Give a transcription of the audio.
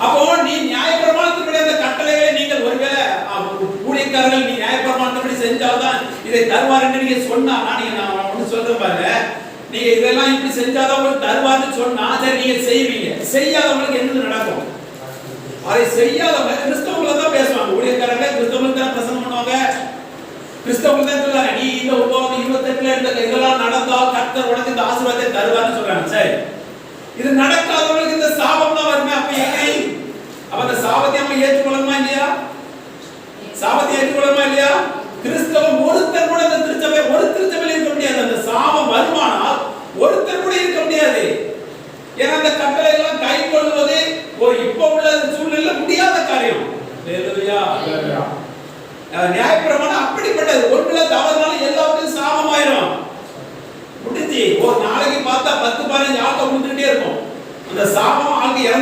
அப்போ நீ நியாயப்பிரமாணத்தின்படி அந்த கட்டளைகளை நீங்கள் ஒருவேளை ஊழியக்காரர்கள் நீ நியாயப்பிரமாணத்தின்படி செஞ்சால்தான் இதை தருவார் என்று நீங்க சொன்னா, நான் ஒண்ணு சொல்றேன் பாருங்க, நீங்க இதெல்லாம் இப்படி செஞ்சாதான் உங்களுக்கு தருவார்னு சொன்னா சரி நீங்க செய்வீங்க. செய்யாதவங்களுக்கு என்ன நடக்கும்? அதை செய்யாதவங்க கிறிஸ்தவங்களை தான் பேசுவாங்க. ஊழியக்காரங்க கிறிஸ்தவங்களுக்கு தான் பிரசங்கம் பண்ணுவாங்க, கிறிஸ்தவங்க தான் சொல்றாங்க நீ இந்த உபவாசம் 28 இதெல்லாம் நடந்தால் கர்த்தர் உனக்கு இந்த ஆசீர்வாதத்தை தருவார்னு சொல்றாங்க. சரி, இது நடக்காதவங்களுக்கு இந்த சாபம் தான் வருமே. அப்ப அப்ப அந்த சாபத்தை நம்ம ஏற்றுக்கொள்ளணுமா இல்லையா? சாபத்தை ஏற்றுக்கொள்ளணுமா இல்லையா? கிறிஸ்தவம் ஒருத்தர் கூட அந்த ஒரு திருச்சபையில் இருக்க முடியாது. அந்த சாபம் வருமானால் ஒருத்தர் கூட இருக்க முடியாது. ஏன்னா அந்த கட்டளை எல்லாம் கை கொள்வது ஒரு இப்ப உள்ள சூழ்நிலையில முடியாத காரியம். நியாயப்பிரமாணம் அப்படிப்பட்டது. ஒன்றுல தவறுனாலும் எல்லாருக்கும் சாபமாயிரும். முடிஞ்சு ஒரு நாளைக்கு பார்த்தா 10-15 ஆட்டம் முடிஞ்சுட்டே இருக்கும். அந்த சாபம்